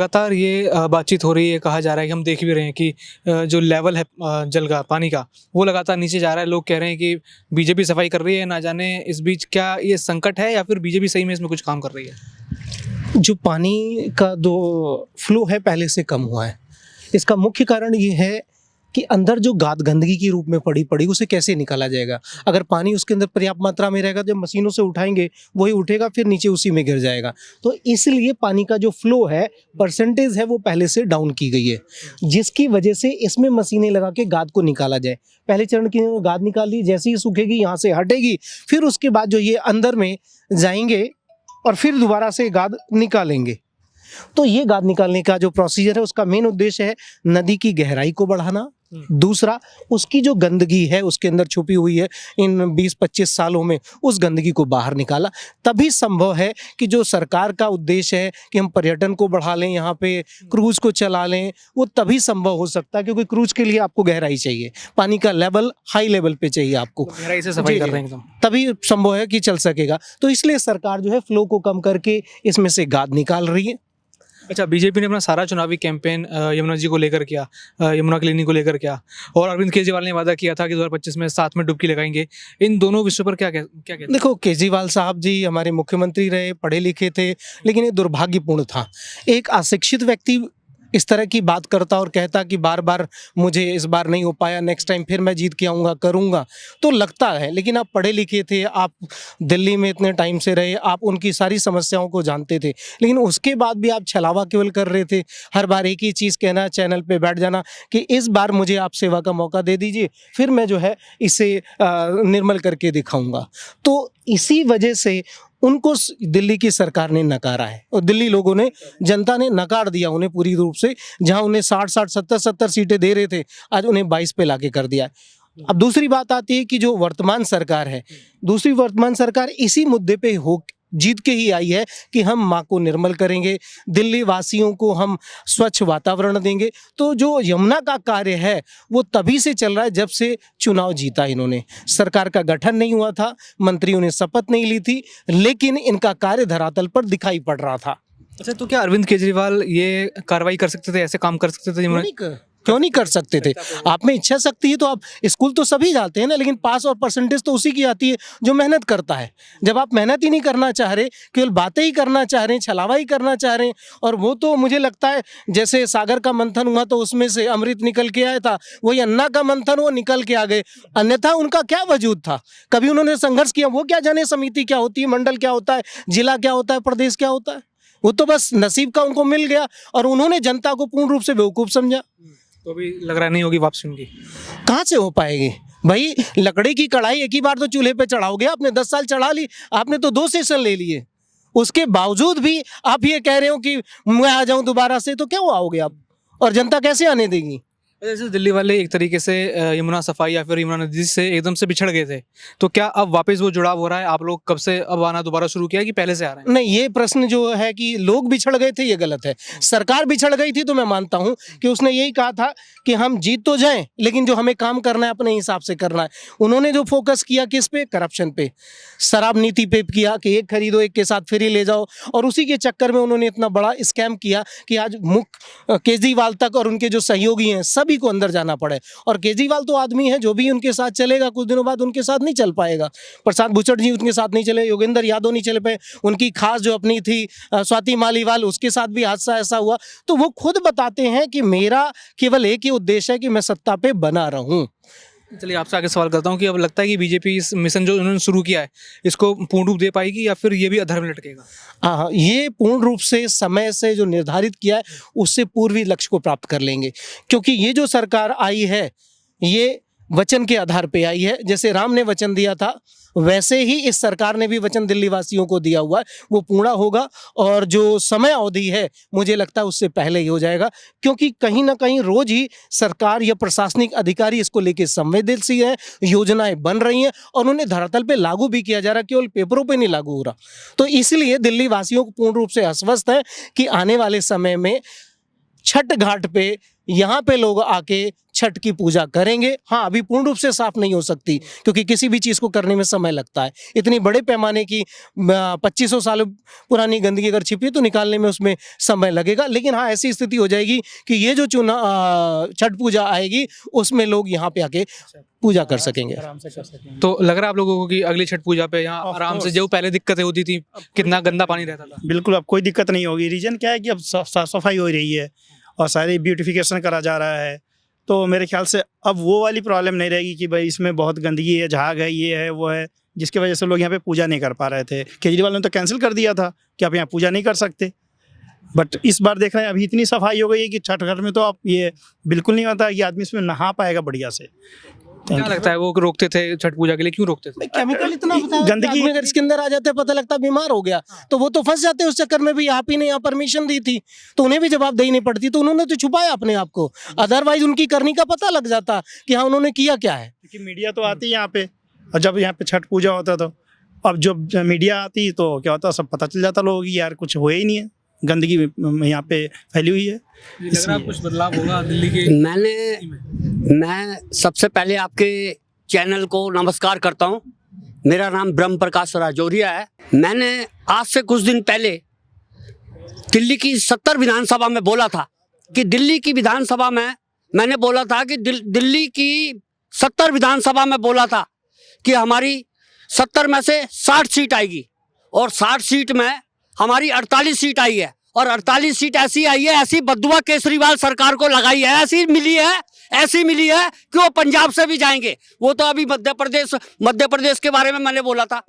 लगातार ये बातचीत हो रही है, कहा जा रहा है कि हम देख भी रहे हैं कि जो लेवल है जल का, पानी का, वो लगातार नीचे जा रहा है। लोग कह रहे हैं कि बीजेपी सफाई कर रही है, ना जाने इस बीच क्या ये संकट है या फिर बीजेपी सही में इसमें कुछ काम कर रही है? जो पानी का जो फ्लो है पहले से कम हुआ है। इसका मुख्य कारण ये है कि अंदर जो गंदगी के रूप में पड़ी उसे कैसे निकाला जाएगा। अगर पानी उसके अंदर पर्याप्त मात्रा में रहेगा, जब मशीनों से उठाएंगे वही उठेगा, फिर नीचे उसी में गिर जाएगा। तो इसलिए पानी का जो फ्लो है, परसेंटेज है, वो पहले से डाउन की गई है, जिसकी वजह से इसमें मशीनें लगा के गाद को निकाला जाए। पहले चरण की गाद निकाल ली, जैसे ही सूखेगी यहाँ से हटेगी, फिर उसके बाद जो ये अंदर में जाएंगे और फिर दोबारा से गाद निकालेंगे। तो ये गाद निकालने का जो प्रोसीजर है, उसका मेन उद्देश्य है नदी की गहराई को बढ़ाना। दूसरा, उसकी जो गंदगी है उसके अंदर छुपी हुई है, इन 20-25 सालों में उस गंदगी को बाहर निकाला। तभी संभव है कि जो सरकार का उद्देश्य है कि हम पर्यटन को बढ़ा लें, यहाँ पे क्रूज को चला लें, वो तभी संभव हो सकता है, क्योंकि क्रूज के लिए आपको गहराई चाहिए, पानी का लेवल हाई लेवल पे चाहिए आपको, तो गहराई से सफाई कर रहे हैं एकदम, तभी संभव है कि चल सकेगा। तो इसलिए सरकार जो है फ्लो को कम करके इसमें से गाद निकाल रही है। अच्छा, बीजेपी ने अपना सारा चुनावी कैंपेन यमुना जी को लेकर किया, यमुना क्लीनिक को लेकर किया, और अरविंद केजरीवाल ने वादा किया था कि 2025 में साथ में डुबकी लगाएंगे। इन दोनों विषयों पर क्या कहते हैं? देखो, केजरीवाल साहब जी हमारे मुख्यमंत्री रहे, पढ़े लिखे थे, लेकिन ये दुर्भाग्यपूर्ण था। एक अशिक्षित व्यक्ति इस तरह की बात करता और कहता कि बार बार मुझे इस बार नहीं हो पाया, नेक्स्ट टाइम फिर मैं जीत के आऊँगा, करूँगा, तो लगता है। लेकिन आप पढ़े लिखे थे, आप दिल्ली में इतने टाइम से रहे, आप उनकी सारी समस्याओं को जानते थे, लेकिन उसके बाद भी आप छलावा केवल कर रहे थे। हर बार एक ही चीज़ कहना, चैनल पे बैठ जाना कि इस बार मुझे आप सेवा का मौका दे दीजिए, फिर मैं जो है इसे निर्मल करके दिखाऊँगा। तो इसी वजह से उनको दिल्ली की सरकार ने नकारा है, और दिल्ली लोगों ने, जनता ने नकार दिया उन्हें पूरी रूप से। जहां उन्हें 60-60, 70-70 सीटें दे रहे थे, आज उन्हें 22 पे लाके कर दिया है। अब दूसरी बात आती है कि जो वर्तमान सरकार है, दूसरी वर्तमान सरकार इसी मुद्दे पे हो जीत के ही आई है कि हम माँ को निर्मल करेंगे, दिल्ली वासियों को हम स्वच्छ वातावरण देंगे। तो जो यमुना का कार्य है वो तभी से चल रहा है जब से चुनाव जीता इन्होंने। सरकार का गठन नहीं हुआ था, मंत्रियों ने शपथ नहीं ली थी, लेकिन इनका कार्य धरातल पर दिखाई पड़ रहा था। अच्छा, तो क्या अरविंद केजरीवाल ये कार्रवाई कर सकते थे, ऐसे काम कर सकते थे यमुना? क्यों नहीं कर सकते थे? आप में इच्छा शक्ति है तो आप, स्कूल तो सभी जाते हैं ना, लेकिन पास और परसेंटेज तो उसी की आती है जो मेहनत करता है। जब आप मेहनत ही नहीं करना चाह रहे, केवल बातें ही करना चाह रहे हैं, छलावा ही करना चाह रहे हैं, और वो तो मुझे लगता है जैसे सागर का मंथन हुआ तो उसमें से अमृत निकल के आया था, वही अन्ना का मंथन वो निकल के आ गए। अन्यथा उनका क्या वजूद था? कभी उन्होंने संघर्ष किया? वो क्या जाने समिति क्या होती है, मंडल क्या होता है, जिला क्या होता है, प्रदेश क्या होता है? वो तो बस नसीब का उनको मिल गया, और उन्होंने जनता को पूर्ण रूप से बेवकूफ़ समझा। तो अभी लग रहा नहीं होगी वापसी उनकी। कहाँ से हो पाएगी भाई? लकड़ी की कढ़ाई एक ही बार तो चूल्हे पे चढ़ाओगे, आपने 10 साल चढ़ा ली, आपने तो 2 सेशन ले लिए, उसके बावजूद भी आप ये कह रहे हो कि मैं आ जाऊं दोबारा से, तो क्या वो आओगे आप? और जनता कैसे आने देगी? जैसे दिल्ली वाले एक तरीके से यमुना सफाई या फिर यमुना नदी से एकदम से बिछड़ गए थे, तो क्या अब वापस वो जुड़ाव हो रहा है? आप लोग कब से अब आना दोबारा शुरू किया कि पहले से आ रहे हैं? नहीं, ये प्रश्न जो है कि लोग बिछड़ गए थे, ये गलत है। सरकार बिछड़ गई थी तो मैं मानता हूं कि उसने यही कहा था कि हम जीत तो जाएं, लेकिन जो हमें काम करना है अपने हिसाब से करना है। उन्होंने जो फोकस किया किस पे? करप्शन पे, शराब नीति पे किया कि एक खरीदो एक के साथ फ्री ले जाओ, और उसी के चक्कर में उन्होंने इतना बड़ा स्कैम किया कि आज मुख्य केजरीवाल तक और उनके जो सहयोगी हैं सभी को अंदर जाना पड़े। और केजरीवाल तो आदमी है, जो भी उनके साथ चलेगा कुछ दिनों बाद उनके साथ नहीं चल पाएगा। प्रसाद भूषण जी उनके साथ नहीं चले, योगेंद्र यादव नहीं चले पाए, उनकी खास जो अपनी थी स्वाति मालीवाल, उसके साथ भी हादसा ऐसा हुआ। तो वो खुद बताते हैं कि मेरा केवल एक ही उद्देश्य है कि मैं सत्ता पे बना रहूं। चलिए, आपसे आगे सवाल करता हूँ कि अब लगता है कि बीजेपी इस मिशन जो उन्होंने शुरू किया है इसको पूर्ण रूप दे पाएगी या फिर ये भी अधर में लटकेगा? हाँ, ये पूर्ण रूप से समय से जो निर्धारित किया है उससे पूर्वी लक्ष्य को प्राप्त कर लेंगे, क्योंकि ये जो सरकार आई है ये वचन के आधार पे आई है। जैसे राम ने वचन दिया था, वैसे ही इस सरकार ने भी वचन दिल्ली वासियों को दिया हुआ है, वो पूरा होगा। और जो समय अवधि है मुझे लगता है उससे पहले ही हो जाएगा, क्योंकि कहीं ना कहीं रोज ही सरकार या प्रशासनिक अधिकारी इसको लेके संवेदनशील है, योजनाएं बन रही हैं और उन्हें धरातल पे लागू भी किया जा रहा है, केवल पेपरों पे नहीं लागू हो रहा। तो इसलिए दिल्ली वासियों को पूर्ण रूप से आश्वस्त है कि आने वाले समय में छठ घाट पे यहाँ पे लोग आके छठ की पूजा करेंगे। हाँ, अभी पूर्ण रूप से साफ नहीं हो सकती क्योंकि किसी भी चीज़ को करने में समय लगता है। इतनी बड़े पैमाने की 2500 साल पुरानी गंदगी अगर छिपी है तो निकालने में उसमें समय लगेगा। लेकिन हाँ, ऐसी स्थिति हो जाएगी कि ये जो छठ पूजा आएगी उसमें लोग यहाँ पे आके पूजा कर सकेंगे। तो लग रहा है आप लोगों को कि अगली छठ पूजा पे यहाँ Of आराम से course. जो पहले दिक्कतें होती थी, कितना गंदा पानी रहता था। बिल्कुल अब कोई दिक्कत नहीं होगी। रीजन क्या है कि अब साफ सफाई हो रही है और सारी ब्यूटिफिकेशन करा जा रहा है, तो मेरे ख्याल से अब वो वाली प्रॉब्लम नहीं रहेगी कि भाई इसमें बहुत गंदगी है, झाग है, ये है वो है, जिसकी वजह से लोग यहाँ पे पूजा नहीं कर पा रहे थे। केजरीवाल ने तो कैंसिल कर दिया था कि आप यहाँ पूजा नहीं कर सकते, बट इस बार देख रहे हैं अभी इतनी सफाई हो गई है कि छठ घाट में तो आप ये बिल्कुल नहीं होता कि आदमी इसमें नहा पाएगा बढ़िया से। क्या लगता है वो रोकते थे छठ पूजा के लिए, क्यों रोकते थे? केमिकल इतना होता है, गंदगी- आदमी अगर इसके अंदर आ जाता है पता लगता है बीमार हो गया तो वो तो फंस जाते हैं उस चक्कर में भी। आप ही ने यहाँ परमिशन दी थी तो उन्हें भी जवाबदेही नहीं पड़ती, तो उन्होंने तो छुपाया अपने आप को, अदरवाइज उनकी करनी का पता लग जाता कि हाँ उन्होंने किया क्या है। क्योंकि मीडिया तो आती है यहाँ पे, और जब यहाँ पे छठ पूजा होता तो अब जब मीडिया आती तो क्या होता, सब पता चल जाता लोगों की यार कुछ हुआ ही नहीं है, गंदगी यहाँ पे फैली हुई है। लग रहा है कुछ बदलाव होगा दिल्ली के। मैं सबसे पहले आपके चैनल को नमस्कार करता हूं। मेरा नाम ब्रह्म प्रकाश राजौरिया है। मैंने आज से कुछ दिन पहले दिल्ली की 70 विधानसभा में बोला था कि दिल्ली की विधानसभा में मैंने बोला था कि दिल्ली की 70 विधानसभा में बोला था कि हमारी 70 में से 60 सीट आएगी और 60 सीट में हमारी 48 सीट आई है और 48 सीट ऐसी आई है, ऐसी बददुआ केजरीवाल सरकार को लगाई है, ऐसी मिली है कि वो पंजाब से भी जाएंगे। वो तो अभी मध्य प्रदेश के बारे में मैंने बोला था।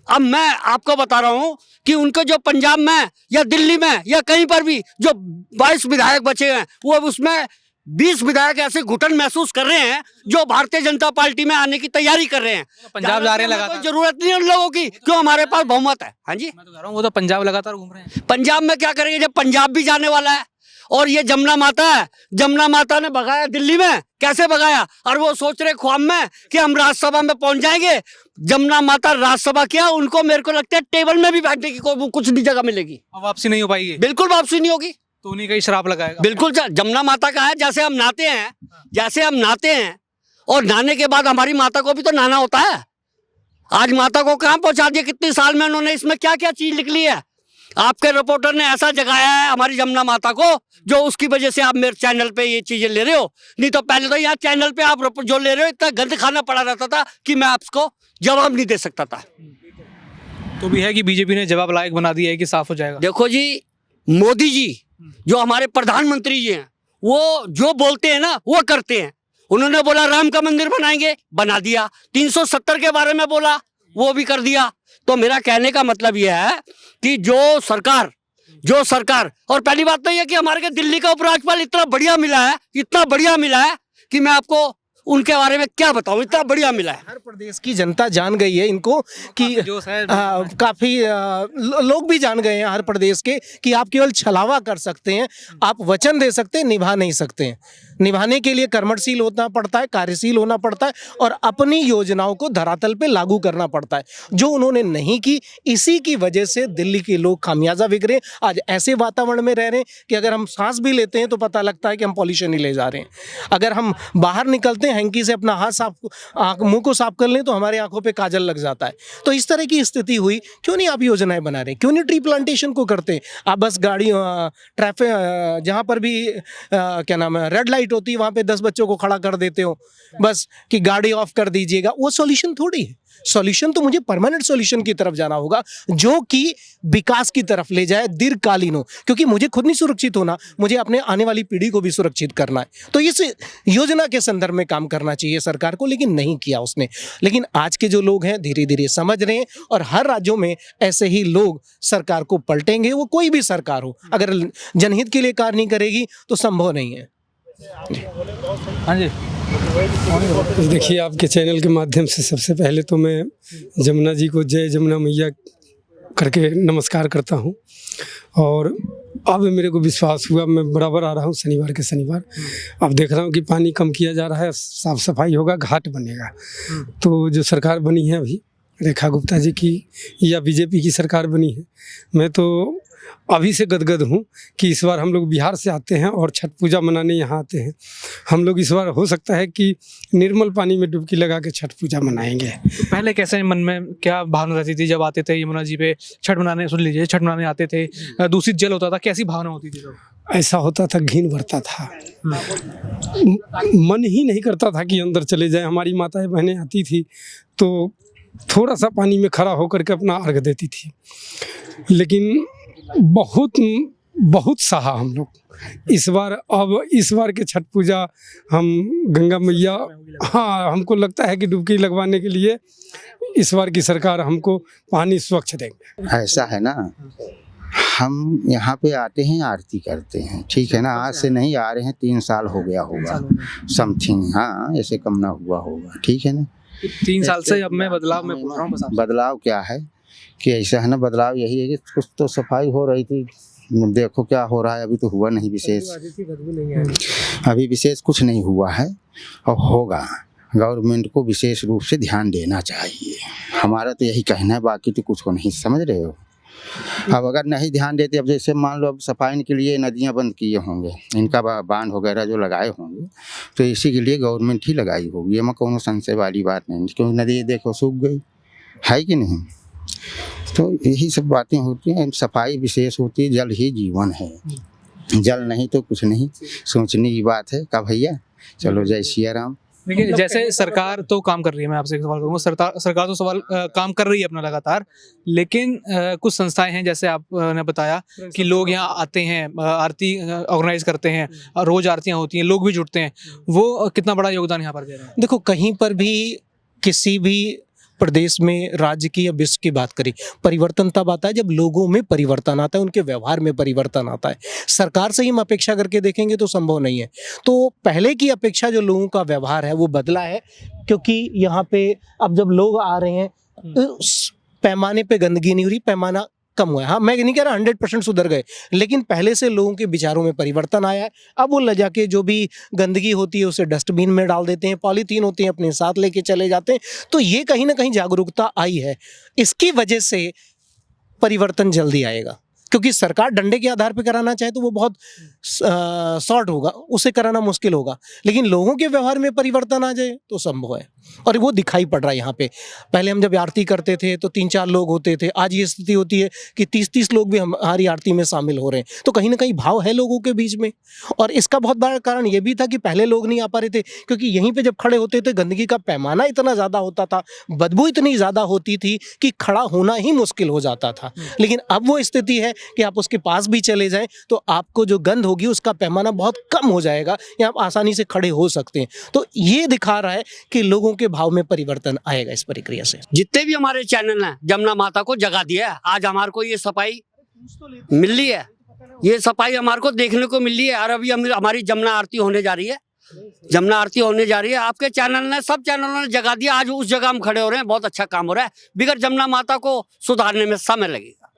अब मैं आपको बता रहा हूं कि उनको जो पंजाब में या दिल्ली में या कहीं पर भी जो 22 विधायक बचे हैं, वो उसमें 20 विधायक ऐसे घुटन महसूस कर रहे हैं जो भारतीय जनता पार्टी में आने की तैयारी कर रहे हैं। पंजाब जा रहे हैं कोई लगातार। जरूरत नहीं है उन लोगों की, क्यों हमारे पास बहुमत है। हाँ जी, मैं तो कह रहा हूँ वो तो पंजाब लगातार घूम रहे हैं। पंजाब में क्या करेंगे जब पंजाब भी जाने वाला है। और ये जमुना माता है, जमुना माता ने भगाया दिल्ली में, कैसे भगाया, और वो सोच रहे ख्वाब में कि हम राज्यसभा में पहुंच जाएंगे। जमुना माता राज्यसभा क्या, उनको मेरे को लगता है टेबल में भी बैठने की कुछ नहीं जगह मिलेगी। अब वापसी नहीं हो पाएगी, बिल्कुल वापसी नहीं होगी। तो उन्हीं का ही श्राप लगाएगा। बिल्कुल जमुना माता का है, जैसे हम नहाते हैं और नहाने के बाद हमारी माता को भी तो नहाना होता है। आज माता को कहाँ पहुंचा दिया, कितनी साल में उन्होंने इसमें क्या क्या चीज निकली है। आपके रिपोर्टर ने ऐसा जगाया है हमारी जमुना माता को, जो उसकी वजह से आप मेरे चैनल पे ये चीजें ले रहे हो। नहीं तो पहले तो यहाँ चैनल पे आप जो ले रहे हो इतना गंद खाना पड़ा रहता था कि मैं आपको जवाब नहीं दे सकता था। तो भी है कि बीजेपी ने जवाब लायक बना दिया है कि साफ हो जाएगा। देखो जी, मोदी जी जो हमारे प्रधानमंत्री जी हैं, वो जो बोलते हैं ना वो करते हैं। उन्होंने बोला राम का मंदिर बनाएंगे, बना दिया। 370 के बारे में बोला, वो भी कर दिया। तो मेरा कहने का मतलब यह है कि जो सरकार और पहली बात तो यह कि हमारे के दिल्ली का उपराज्यपाल इतना बढ़िया मिला है कि मैं आपको उनके बारे में क्या बताऊं, इतना बढ़िया मिला है। हर प्रदेश की जनता जान गई है इनको कि जोश है। काफी लोग भी जान गए हैं हर प्रदेश के कि आप केवल छलावा कर सकते हैं, आप वचन दे सकते हैं, निभा नहीं सकते हैं। निभाने के लिए कर्मठशील होना पड़ता है, कार्यशील होना पड़ता है और अपनी योजनाओं को धरातल पे लागू करना पड़ता है, जो उन्होंने नहीं की। इसी की वजह से दिल्ली के लोग खामियाजा बिगड़े। आज ऐसे वातावरण में रह रहे हैं कि अगर हम सांस भी लेते हैं तो पता लगता है कि हम पॉल्यूशन ही ले जा रहे हैं। अगर हम बाहर निकलते हैं, हैंकी से अपना हाथ मुंह को साफ कर लें तो हमारे आंखों पे काजल लग जाता है। तो इस तरह की स्थिति हुई। क्यों नहीं आप योजनाएं बना रहे, क्यों नहीं ट्री प्लांटेशन को करते? आप बस गाड़ी ट्रैफिक जहाँ पर भी क्या नाम है रेड लाइट होती है वहाँ पे 10 बच्चों को खड़ा कर देते हो बस कि गाड़ी ऑफ कर दीजिएगा। वो सॉल्यूशन थोड़ी है। सॉल्यूशन तो मुझे परमानेंट सॉल्यूशन की तरफ जाना होगा, जो कि विकास की तरफ ले जाए, दीर्घकालीन हो। क्योंकि मुझे खुद नहीं सुरक्षित होना, मुझे अपने आने वाली पीढ़ी को भी सुरक्षित करना है। तो इस योजना के संदर्भ में काम करना चाहिए सरकार को, लेकिन नहीं किया उसने। लेकिन आज के जो लोग हैं धीरे धीरे समझ रहे हैं और हर राज्यों में ऐसे ही लोग सरकार को पलटेंगे। वो कोई भी सरकार हो, अगर जनहित के लिए कार्य नहीं करेगी तो संभव नहीं है। हाँ जी, देखिए, आपके चैनल के माध्यम से सबसे पहले तो मैं जमुना जी को जय जमुना मैया करके नमस्कार करता हूं। और अब मेरे को विश्वास हुआ, मैं बराबर आ रहा हूं शनिवार के शनिवार। अब देख रहा हूं कि पानी कम किया जा रहा है, साफ सफाई होगा, घाट बनेगा। तो जो सरकार बनी है अभी रेखा गुप्ता जी की या बीजेपी की सरकार बनी है, मैं तो अभी से गदगद हूँ कि इस बार हम लोग बिहार से आते हैं और छठ पूजा मनाने यहाँ आते हैं। हम लोग इस बार हो सकता है कि निर्मल पानी में डुबकी लगा के छठ पूजा मनाएंगे। तो पहले कैसे मन में क्या भावना रहती थी जब आते थे यमुना जी पे छठ मनाने, सुन लीजिए, छठ मनाने आते थे, दूषित जल होता था, कैसी भावना होती थी तब? ऐसा होता था, घिन भरता था, मन ही नहीं करता था कि अंदर चले जाए। हमारी माताएं बहनें आती थी तो थोड़ा सा पानी में खड़ा होकर के अपना अर्घ देती थी, लेकिन बहुत सहा हम लोग इस बार। अब इस बार के छठ पूजा हम गंगा मैया, हाँ, हमको लगता है कि डुबकी लगवाने के लिए इस बार की सरकार हमको पानी स्वच्छ देंगे। ऐसा है ना, हम यहाँ पे आते हैं, आरती करते हैं, ठीक है ना। आज से नहीं आ रहे हैं, 3 साल हो गया होगा समथिंग, हाँ, ऐसे कम ना हुआ होगा, ठीक है ना। 3 साल से अब मैं बदलाव में पूछ रहा हूँ बस आपसे। बदलाव क्या है कि ऐसा है ना, बदलाव यही है कि कुछ तो सफाई हो रही थी, देखो क्या हो रहा है। अभी तो हुआ नहीं विशेष, अभी विशेष कुछ नहीं हुआ है और होगा। गवर्नमेंट को विशेष रूप से ध्यान देना चाहिए, हमारा तो यही कहना है, बाकी तो कुछ को नहीं, समझ रहे हो। अब अगर नहीं ध्यान देते, अब जैसे मान लो अब सफाई के लिए नदियां बंद किए होंगे, इनका बांध वगैरह जो लगाए होंगे, तो इसी के लिए गवर्नमेंट ही लगाई होगी, ये में कोनो संशय वाली बात नहीं, क्योंकि नदी देखो सूख गई है कि नहीं। तो यही सब बातें होती हैं, सफाई विशेष होती है, जल ही जीवन है, जल नहीं तो कुछ नहीं, सोचने की बात है का भैया। चलो, जय सिया राम। देखिए, जैसे सरकार तो काम कर रही है, मैं आपसे एक सवाल करूंगा, सरकार तो काम कर रही है अपना लगातार, लेकिन कुछ संस्थाएं हैं, जैसे आपने बताया कि लोग यहाँ आते हैं, आरती ऑर्गेनाइज करते हैं, रोज आरतियाँ होती हैं, लोग भी जुटते हैं, वो कितना बड़ा योगदान यहाँ पर दे रहे हैं? देखो, कहीं पर भी किसी भी प्रदेश में, राज्य की या विश्व की बात करें, परिवर्तन तब आता है जब लोगों में परिवर्तन आता है, उनके व्यवहार में परिवर्तन आता है। सरकार से ही हम अपेक्षा करके देखेंगे तो संभव नहीं है। तो पहले की अपेक्षा जो लोगों का व्यवहार है वो बदला है, क्योंकि यहाँ पे अब जब लोग आ रहे हैं तो पैमाने पे गंदगी नहीं हो रही, पैमाना कम हुआ है। हाँ, मैं नहीं कह रहा 100% सुधर गए, लेकिन पहले से लोगों के विचारों में परिवर्तन आया है। अब वो ले जाके जो भी गंदगी होती है उसे डस्टबिन में डाल देते हैं, पॉलीथीन होती है अपने साथ लेके चले जाते हैं। तो ये कहीं ना कहीं जागरूकता आई है, इसकी वजह से परिवर्तन जल्दी आएगा। क्योंकि सरकार डंडे के आधार पर कराना चाहे तो वो बहुत शॉर्ट होगा, उसे कराना मुश्किल होगा, लेकिन लोगों के व्यवहार में परिवर्तन आ जाए तो संभव है, और वो दिखाई पड़ रहा है यहाँ पे। पहले हम जब आरती करते थे तो 3-4 लोग होते थे, आज ये स्थिति होती है कि 30-30 लोग भी हमारी आरती में शामिल हो रहे हैं। तो कहीं ना कहीं भाव है लोगों के बीच में, और इसका बहुत बड़ा कारण ये भी था कि पहले लोग नहीं आ पा रहे थे, क्योंकि यहीं पर जब खड़े होते थे गंदगी का पैमाना इतना ज़्यादा होता था, बदबू इतनी ज़्यादा होती थी कि खड़ा होना ही मुश्किल हो जाता था। लेकिन अब वो स्थिति है कि आप उसके पास भी चले जाएं तो आपको जो गंध होगी उसका पैमाना बहुत कम हो जाएगा, या आप आसानी से खड़े हो सकते हैं। तो ये दिखा रहा है कि लोगों के भाव में परिवर्तन आएगा इस प्रक्रिया से। जितने भी हमारे चैनल हैं, जमुना माता को जगा दिया है। आज हमारे को ये सफाई मिल रही है, ये सफाई हमारे को देखने को मिल रही है। और अभी हमारी जमुना आरती होने जा रही है, जमुना आरती होने जा रही है। आपके चैनल ने, सब चैनलों ने जगा दिया, आज उस जगह हम खड़े हो रहे हैं, बहुत अच्छा काम हो रहा है। बिगर जमुना माता को सुधारने में समय लगेगा।